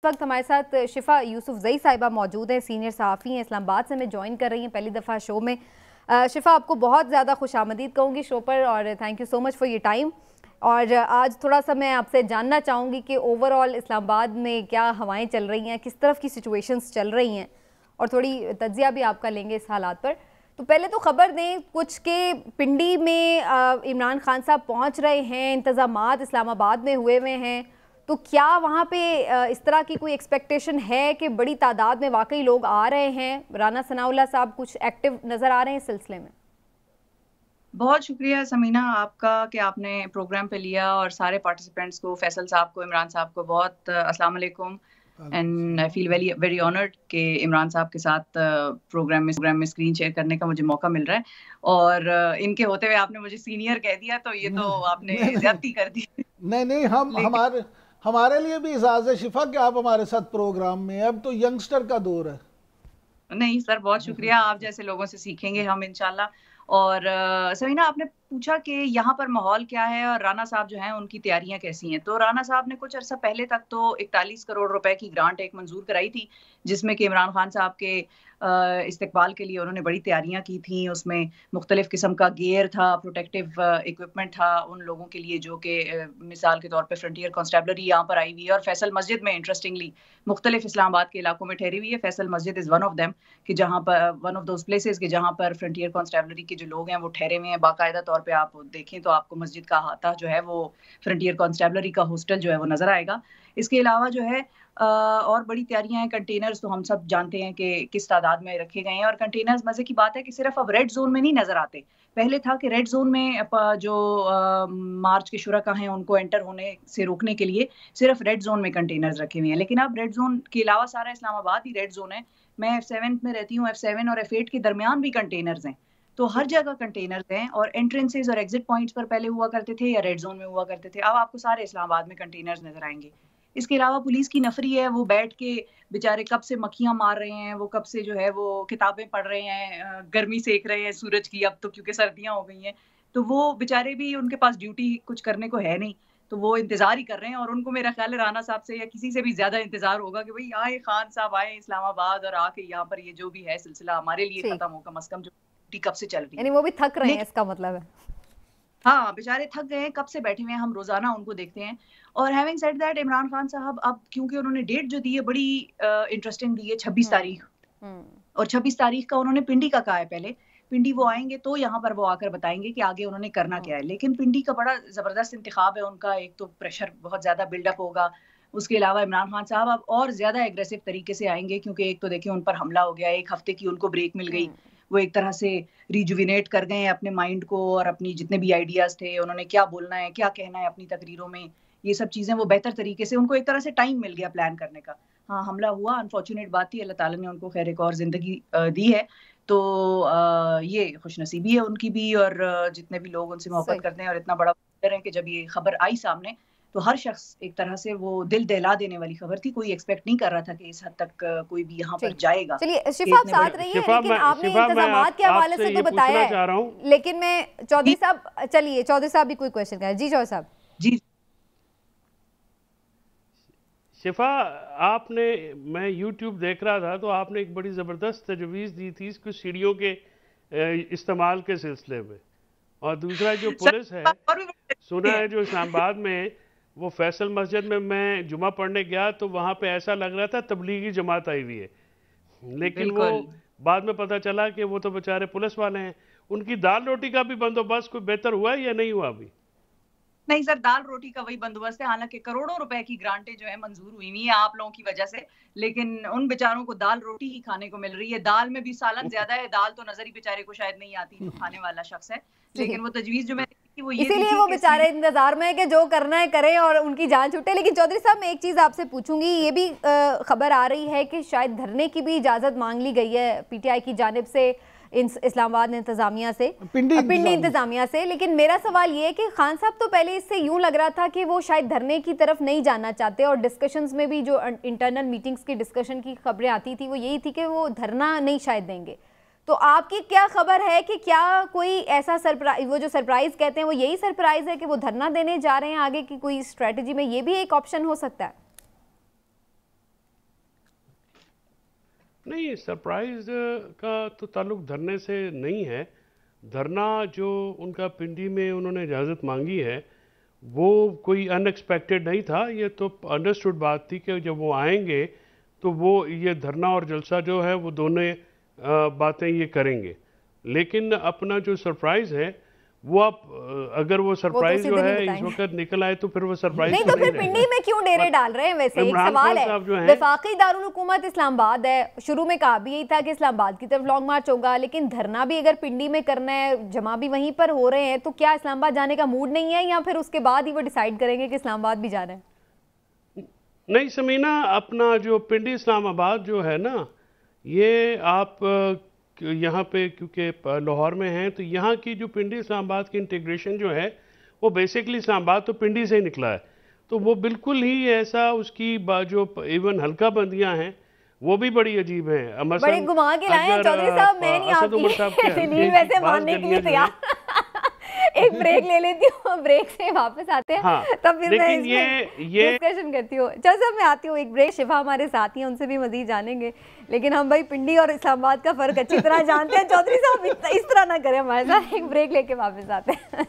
वक्त हमारे साथ शिफा यूसुफजई साहिबा मौजूद हैं, सीनियर सहाफ़ी हैं, इस्लामाबाद से हमें ज्वाइन कर रही हैं पहली दफ़ा शो में। शिफा, आपको बहुत ज़्यादा खुशामदीद कहूँगी शो पर और thank you so much for your time. और आज थोड़ा सा मैं आपसे जानना चाहूँगी कि ओवरऑल इस्लामाबाद में क्या हवाएँ चल रही हैं, किस तरफ की सिचुएशंस चल रही हैं, और थोड़ी तज्जिया भी आपका लेंगे इस हालात पर। तो पहले तो ख़बर दें कुछ के पिंडी में इमरान खान साहब पहुँच रहे हैं, इंतज़ामात इस्लामाबाद में हुए हुए हैं, तो क्या वहाँ पे इस तरह की कोई एक्सपेक्टेशन है कि बड़ी तादाद में वाकई लोग आ रहे हैं? राना सनाउल्लाह साहब कुछ एक्टिव नज़र आ रहे हैं इस सिलसिले में? बहुत शुक्रिया समीना आपका कि आपने प्रोग्राम पे लिया, और सारे पार्टिसिपेंट्स को, फैसल साहब को, इमरान साहब को बहुत अस्सलाम वालेकुम। And I feel very very honoured कि इमरान साहब के साथ प्रोग्राम में स्क्रीन शेयर करने का मुझे मौका मिल रहा है। और इनके होते हुए आपने मुझे सीनियर कह दिया, तो ये तो आपने ज्यादती कर दी। नहीं, हमारे लिए भी इजाज़त है शिफा कि आप हमारे साथ प्रोग्राम में। अब तो यंगस्टर का दौर है। नहीं सर, बहुत शुक्रिया, आप जैसे लोगों से सीखेंगे हम इंशाल्लाह। और समीना, आपने पूछा कि यहाँ पर माहौल क्या है और राना साहब जो हैं उनकी तैयारियां कैसी हैं। तो राना साहब ने कुछ अर्सा पहले तक तो 41 करोड़ रुपए की ग्रांट एक मंजूर कराई थी, जिसमें कि इमरान खान साहब के इस्तकबाल के लिए उन्होंने बड़ी तैयारियां की थी। उसमें मुख्तलिफ किस्म का गियर था, प्रोटेक्टिव इक्विपमेंट था उन लोगों के लिए जो कि मिसाल के तौर पर फ्रंटियर कॉन्स्टेबलरी यहाँ पर आई हुई है, और फैसल मस्जिद में इंटरेस्टिंगली मुख्तलिफ इस्लामाबाद के इलाकों में ठहरी हुई है। फैसल मस्जिद इज़ वन ऑफ देम, कि जहाँ पर वन ऑफ दोज प्लेसेस के जहाँ पर फ्रंटियर कॉन्स्टेबलरी के जो लोग हैं वो ठहरे हुए हैं। बाकायदा तौर पे आप देखें तो आपको मस्जिद का अहाता जो है वो फ्रंटियर कॉन्स्टेबलरी का हॉस्टल जो है वो नजर आएगा। इसके अलावा जो है और बड़ी तैयारियां हैं। कंटेनर्स तो हम सब जानते हैं कि किस तादाद में रखे गए हैं, और कंटेनर्स मजे की बात है कि सिर्फ अब रेड जोन में नहीं नजर आते। पहले था कि रेड जोन में जो मार्च के शुरा हैं उनको एंटर होने से रोकने के लिए सिर्फ रेड जोन में कंटेनर्स रखे हुए हैं, लेकिन अब रेड जोन के अलावा सारा इस्लामाबाद ही रेड जोन है। मैं F7 में रहती हूँ, F7 और F8 के दरमियान भी कंटेनर्स हैं, तो हर जगह कंटेनर्स हैं। और एंट्रेंसेज और एग्जिट पॉइंट्स पर पहले हुआ करते थे या रेड जोन में हुआ करते थे, अब आपको सारे इस्लामाबाद में कंटेनर्स नजर आएंगे। इसके अलावा पुलिस की नफरी है, वो बैठ के बेचारे कब से मक्खियां मार रहे हैं, वो कब से जो है वो किताबें पढ़ रहे हैं, गर्मी सेक रहे हैं सूरज की, अब तो क्योंकि सर्दियां हो गई हैं, तो वो बेचारे भी, उनके पास ड्यूटी कुछ करने को है नहीं, तो वो इंतजार ही कर रहे हैं। और उनको मेरा ख्याल है राना साहब से या किसी से भी ज्यादा इंतजार होगा कि भाई आए खान साहब, आए इस्लामाबाद और आके यहाँ पर ये जो भी है सिलसिला हमारे लिए खत्म हो, कम से कम जो ड्यूटी कब से चल रही है। यानी वो भी थक रहे हैं, इसका मतलब है। हाँ, बेचारे थक गए हैं, कब से बैठे हुए हैं, हम रोजाना उनको देखते हैं। और having said that, Imran Khan साहब अब क्योंकि उन्होंने डेट जो दी है बड़ी इंटरेस्टिंग दी है, 26 तारीख, और 26 तारीख का उन्होंने पिंडी का कहा है। पहले पिंडी वो आएंगे तो यहाँ पर वो आकर बताएंगे कि आगे उन्होंने करना क्या है। लेकिन पिंडी का बड़ा जबरदस्त इंतखाब है उनका। एक तो प्रेशर बहुत ज्यादा बिल्डअप होगा, उसके अलावा इमरान खान साहब अब और ज्यादा एग्रेसिव तरीके से आएंगे, क्योंकि एक तो देखिए उन पर हमला हो गया, एक हफ्ते की उनको ब्रेक मिल गई, वो एक तरह से रिजुविनेट कर गए हैं अपने माइंड को, और अपनी जितने भी आइडियाज थे, उन्होंने क्या बोलना है, क्या कहना है अपनी तकरीरों में, ये सब चीजें वो बेहतर तरीके से, उनको एक तरह से टाइम मिल गया प्लान करने का। हाँ, हमला हुआ, अनफॉर्चुनेट बात थी, अल्लाह ताला ने उनको खैर एक और जिंदगी दी है, तो ये खुशनसीबी है उनकी भी, और जितने भी लोग उनसे मोहब्बत करते हैं। और इतना बड़ा है कि जब ये खबर आई सामने तो हर शख्स एक तरह से, वो दिल दहला देने वाली खबर थी, कोई एक्सपेक्ट नहीं कर रहा था कि इस हद तक कोई भी यहाँ पर जाएगा। चलिए शिफा आप साथ रहिए, लेकिन आपने इंतजामात के हवाले से तो बताया है, लेकिन मैं चौधरी साहब, चलिए चौधरी साहब भी कोई क्वेश्चन करें। जी चौधरी साहब। जी शिफा, आपने, मैं YouTube देख रहा था तो आपने एक बड़ी ज़बरदस्त तजवीज़ दी थी कुछ सीढ़ियों के इस्तेमाल के सिलसिले में। और दूसरा जो पुलिस है, सुना है जो इस्लामाबाद में वो फैसल मस्जिद में मैं जुमा पढ़ने गया तो वहाँ पे ऐसा लग रहा था तबलीगी जमात आई हुई है, लेकिन वो बाद में पता चला कि वो तो बेचारे पुलिस वाले हैं। उनकी दाल रोटी का भी बंदोबस्त कोई बेहतर हुआ है या नहीं हुआ अभी? नहीं सर, दाल रोटी का वही बंदोबस्त है। हालांकि करोड़ों रुपए की ग्रांटें जो है मंजूर हुई हुई है आप लोगों की वजह से, लेकिन उन बेचारों को दाल रोटी ही खाने को मिल रही है। दाल में भी सालन ज्यादा है, दाल तो नजर ही बेचारे को शायद नहीं आती जो खाने वाला शख्स है। लेकिन वो तजवीज जो मैंने देखी वो ये, इसीलिए वो बेचारे इंतजार में है कि जो करना है करें और उनकी जान छूटे। लेकिन चौधरी साहब, मैं एक चीज आपसे पूछूंगी, ये भी खबर आ रही है कि शायद धरने की भी इजाजत मांग ली गई है PTI की जानिब से इस्लामाबाद इंतजामिया से, पिंडी इंतजामिया से। लेकिन मेरा सवाल ये है कि खान साहब तो पहले इससे यूं लग रहा था कि वो शायद धरने की तरफ नहीं जाना चाहते, और डिस्कशंस में भी जो इंटरनल मीटिंग्स की डिस्कशन की खबरें आती थी वो यही थी कि वो धरना नहीं शायद देंगे। तो आपकी क्या खबर है कि क्या कोई ऐसा सरप्राइज, वो जो सरप्राइज कहते हैं वो यही सरप्राइज है कि वो धरना देने जा रहे हैं? आगे की कोई स्ट्रेटजी में ये भी एक ऑप्शन हो सकता है? नहीं, सरप्राइज का तो ताल्लुक धरने से नहीं है। धरना जो उनका पिंडी में उन्होंने इजाज़त मांगी है वो कोई अनएक्सपेक्टेड नहीं था। ये तो अंडरस्टूड बात थी कि जब वो आएंगे तो वो ये धरना और जलसा जो है वो दोनों बातें ये करेंगे। लेकिन अपना जो सरप्राइज है वो आप अगर वो सरप्राइज जो है इस वक्त निकल आए तो फिर वो सरप्राइज नहीं, तो फिर पिंडी में क्यों डेरे डाल रहे हैं? वैसे एक सवाल है, वफाकी दारुल हुकूमत इस्लामाबाद है, शुरू में कहा भी यही था कि इस्लामाबाद की तरफ लॉन्ग मार्च होगा, लेकिन धरना भी अगर पिंडी में करना है, जमा भी वहीं पर हो रहे हैं, तो क्या इस्लामाबाद जाने का मूड नहीं है या फिर उसके बाद ही वो डिसाइड करेंगे कि इस्लामाबाद भी जाना है? नहीं समीना, अपना जो पिंडी इस्लामाबाद जो है ना, ये आप यहाँ पे क्योंकि लाहौर में हैं तो यहाँ की जो पिंडी इस्लामाबाद की इंटीग्रेशन जो है वो बेसिकली इस्लामाबाद तो पिंडी से ही निकला है, तो वो बिल्कुल ही ऐसा उसकी जो इवन हल्का बंदियाँ हैं वो भी बड़ी अजीब हैं। बड़े घुमा के लाए हैं चौधरी साहब, मैं नहीं आपकी दलील वैसे मानने के लिए तैयार। एक ब्रेक ले लेती हूँ, ब्रेक से वापस आते हैं। हाँ, तब फिर मैं ये डिस्कशन करती हूँ। चल साहब मैं आती हूँ एक ब्रेक, शिफा हमारे साथी हैं, उनसे भी मजीद जानेंगे, लेकिन हम भाई पिंडी और इस्लामाबाद का फर्क अच्छी तरह जानते हैं। चौधरी साहब इस तरह ना करें हमारे साथ, एक ब्रेक लेके वापस आते हैं।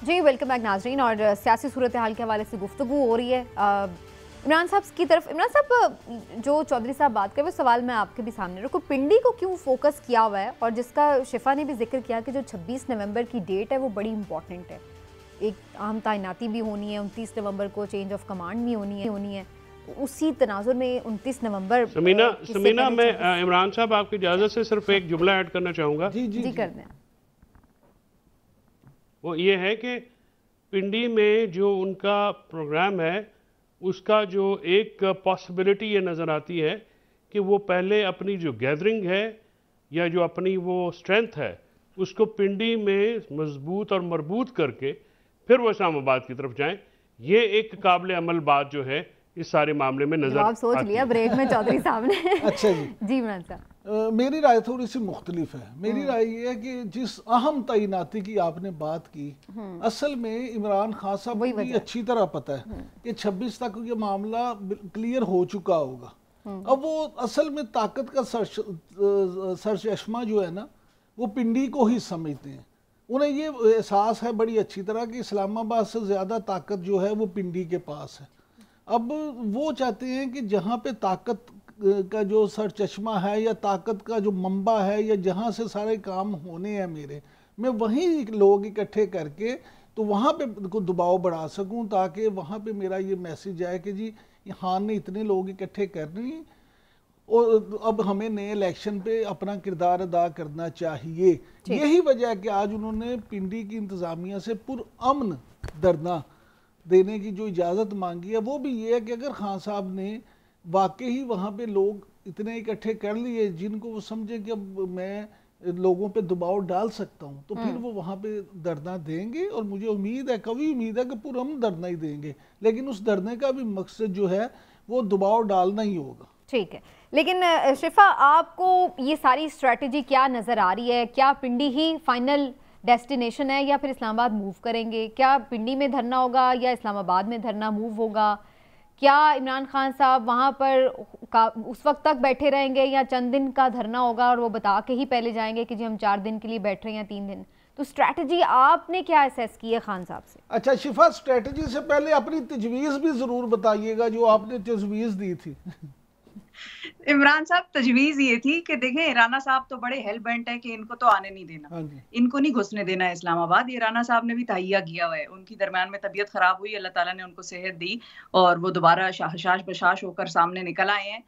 जी वेलकम बैक नाजरीन। और सियासी सूरत हाल के हवाले से गुफ्तगू हो रही है इमरान साहब की तरफ। इमरान साहब जो चौधरी साहब बात कर, वो सवाल मैं आपके भी सामने रखूँ, पिंडी को क्यों फोकस किया हुआ है और जिसका शिफा ने भी जिक्र किया कि जो 26 नवंबर की डेट है वो बड़ी इंपॉर्टेंट है, एक अहम तैनाती भी होनी है, 29 नवंबर को चेंज ऑफ कमांड भी होनी है, तो उसी तनाजुर में 29 नवंबर। समीना मैं इमरान साहब आपकी इजाज़त से सिर्फ एक जुमला ऐड करना चाहूँगा। जी कर दें। वो ये है कि पिंडी में जो उनका प्रोग्राम है उसका जो एक पॉसिबिलिटी ये नज़र आती है कि वो पहले अपनी जो गैदरिंग है या जो अपनी वो स्ट्रेंथ है उसको पिंडी में मजबूत और मरबूत करके फिर वो इस्लामाबाद की तरफ जाएं। ये एक काबिल अमल बात जो है इस सारे मामले में नजर आप सोच लिया ब्रेक में चौधरी साहब ने। अच्छा जी जी इमरान साहब, मेरी राय थोड़ी सी मुख्तलिफ है। मेरी राय ये है कि जिस अहम तैनाती की आपने बात की, असल में इमरान खान साहब को भी अच्छी तरह पता है कि 26 तक ये मामला क्लियर हो चुका होगा। अब वो असल में ताकत का सरचश्मा जो है ना वो पिंडी को ही समझते हैं। उन्हें ये एहसास है बड़ी अच्छी तरह कि इस्लामाबाद से ज़्यादा ताकत जो है वो पिंडी के पास है। अब वो चाहते हैं कि जहाँ पे ताकत का जो सरचश्मा है या ताकत का जो मंबा है या जहाँ से सारे काम होने हैं मेरे, मैं वहीं लोग इकट्ठे करके तो वहाँ पे को दबाव बढ़ा सकूँ ताकि वहाँ पे मेरा ये मैसेज आए कि जी खान ने इतने लोग इकट्ठे करने और अब हमें नए इलेक्शन पे अपना किरदार अदा करना चाहिए। यही वजह है कि आज उन्होंने पिंडी की इंतज़ामिया से पुरअमन धरना देने की जो इजाज़त मांगी है। वो भी ये है कि अगर खान साहब ने वाकई वहाँ पे लोग इतने इकट्ठे कर लिए जिनको वो समझे कि अब मैं लोगों पे दबाव डाल सकता हूँ, तो फिर वो वहाँ पे धरना देंगे और मुझे उम्मीद है, कभी उम्मीद है कि पुरअमन धरना ही देंगे, लेकिन उस धरने का भी मकसद जो है वो दबाव डालना ही होगा। ठीक है, लेकिन शिफा आपको ये सारी स्ट्रेटजी क्या नज़र आ रही है? क्या पिंडी ही फाइनल डेस्टिनेशन है या फिर इस्लामाबाद मूव करेंगे? क्या पिंडी में धरना होगा या इस्लामाबाद में धरना मूव होगा? क्या इमरान खान साहब वहाँ पर उस वक्त तक बैठे रहेंगे या चंद दिन का धरना होगा और वो बता के ही पहले जाएंगे कि जी हम 4 दिन के लिए बैठ रहे हैं या 3 दिन? तो स्ट्रैटेजी आपने क्या असेस की है खान साहब से? अच्छा शिफा, स्ट्रैटेजी से पहले अपनी तजवीज़ भी ज़रूर बताइएगा जो आपने तजवीज़ दी थी। इमरान साहब, तजवीज ये थी कि देखें, राना साहब तो बड़े हेल बेंट है कि इनको तो आने नहीं देना, इनको नहीं घुसने देना है इस्लामाबाद। ये राना साहब ने भी तहिया किया हुआ है। उनकी दरमियान में तबीयत खराब हुई, अल्लाह ताला ने उनको सेहत दी और वो दोबारा शाश बशाश होकर सामने निकल आए हैं।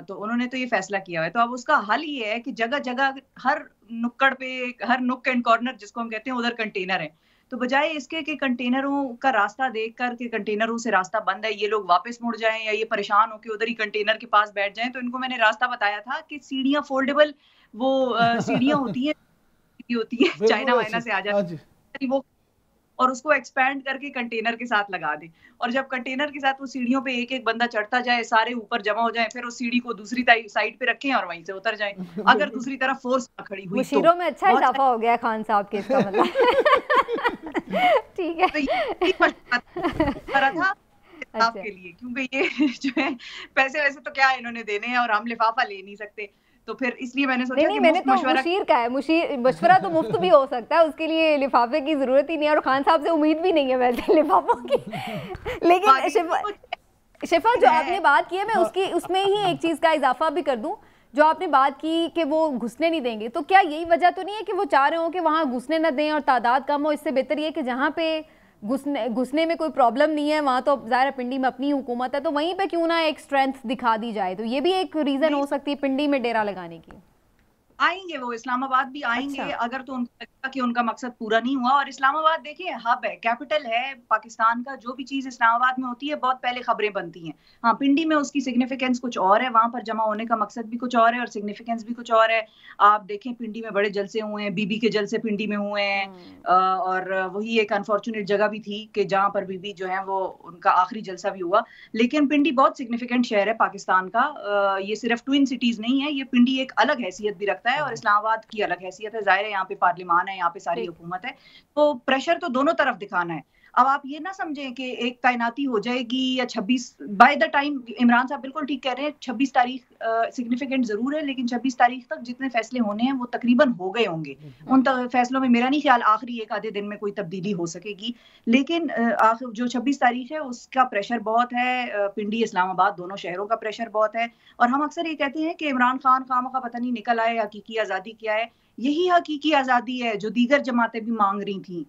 तो उन्होंने तो ये फैसला किया हुआ है। तो अब उसका हल ये है कि जगह जगह हर नुक्कड़ पे, हर नुक एंड कॉर्नर जिसको हम कहते हैं, उधर कंटेनर है। तो बजाय इसके कि कंटेनरों का रास्ता देखकर के कंटेनरों से रास्ता बंद है, ये लोग वापस मुड़ जाएं या ये परेशान होकर उधर ही कंटेनर के पास बैठ जाएं, तो इनको मैंने रास्ता बताया था कि सीढ़ियां फोल्डेबल वो सीढ़ियां होती है चाइना वाइना से आ जाती वो और उसको एक्सपैंड करके कंटेनर के साथ लगा दें, और जब कंटेनर के साथ वो सीढ़ियों पे एक एक बंदा चढ़ता जाए, सारे ऊपर जमा हो जाए, फिर उस सीढ़ी को दूसरी साइड पे रखें और वहीं से उतर जाएं। अगर दूसरी तरफ फोर्स खड़ी हुई मुशीरों में अच्छा इजाफा हो गया खान साहब के, इसका मतलब ठीक है। तो ये था अच्छा। के लिए, क्योंकि ये जो है पैसे वैसे तो क्या इन्होंने देने हैं और हम लिफाफा ले नहीं सकते, तो फिर इसलिए मैंने सोचा नहीं, कि मैंने तो मशवरा मुशीर का है, मशवरा तो मुफ्त भी हो सकता है, उसके लिए लिफाफे की जरूरत ही नहीं है, और खान साहब से उम्मीद भी नहीं है वैसे लिफाफों की। लेकिन शिफा जो आपने बात की है, मैं उसमें ही एक चीज का इजाफा भी कर दूं, जो आपने बात की कि वो घुसने नहीं देंगे, तो क्या यही वजह तो नहीं है कि वो चाह रहे हो कि वहां घुसने न दें और तादाद कम हो? इससे बेहतर ये कि जहां पे घुसने में कोई प्रॉब्लम नहीं है, वहां तो ज़ाहिर पिंडी में अपनी हुकूमत है, तो वहीं पे क्यों ना एक स्ट्रेंथ दिखा दी जाए? तो ये भी एक रीजन हो सकती है पिंडी में डेरा लगाने की। आएंगे वो, इस्लामाबाद भी आएंगे। अच्छा। अगर तो उनको लगता कि उनका मकसद पूरा नहीं हुआ, और इस्लामाबाद देखिए हब है, कैपिटल है पाकिस्तान का, जो भी चीज इस्लामाबाद में होती है बहुत पहले खबरें बनती हैं। हाँ, पिंडी में उसकी सिग्निफिकेंस कुछ और है, वहां पर जमा होने का मकसद भी कुछ और है और सिग्निफिकेंस भी कुछ और है। आप देखें पिंडी में बड़े जलसे हुए हैं, बीबी के जलसे पिंडी में हुए हैं, और वही एक अनफॉर्चुनेट जगह भी थी कि जहाँ पर बीबी जो है वो उनका आखिरी जलसा भी हुआ। लेकिन पिंडी बहुत सिग्निफिकेंट शहर है पाकिस्तान का, ये सिर्फ ट्विन सिटीज नहीं है, ये पिंडी एक अलग हैसियत भी रखता है और इस्लामाबाद की अलग हैसियत है। जाहिर है यहाँ पे पार्लिमान है, यहाँ पे सारी हुकूमत है, तो प्रेशर तो दोनों तरफ दिखाना है। अब आप ये ना समझें कि एक तैनाती हो जाएगी या 26 बाय द टाइम, इमरान साहब बिल्कुल ठीक कह रहे हैं, 26 तारीख सिग्निफिकेंट जरूर है, लेकिन 26 तारीख तक जितने फैसले होने हैं वो तकरीबन हो गए होंगे। उन फैसलों में मेरा नहीं ख्याल आखिरी एक आधे दिन में कोई तब्दीली हो सकेगी, लेकिन जो 26 तारीख है उसका प्रेशर बहुत है, पिंडी इस्लामाबाद दोनों शहरों का प्रेशर बहुत है। और हम अक्सर ये कहते हैं कि इमरान खान खामखा पता नहीं निकल आए, हकीकी आज़ादी क्या है। यही हकीकी आज़ादी है जो दीगर जमातें भी मांग रही थी,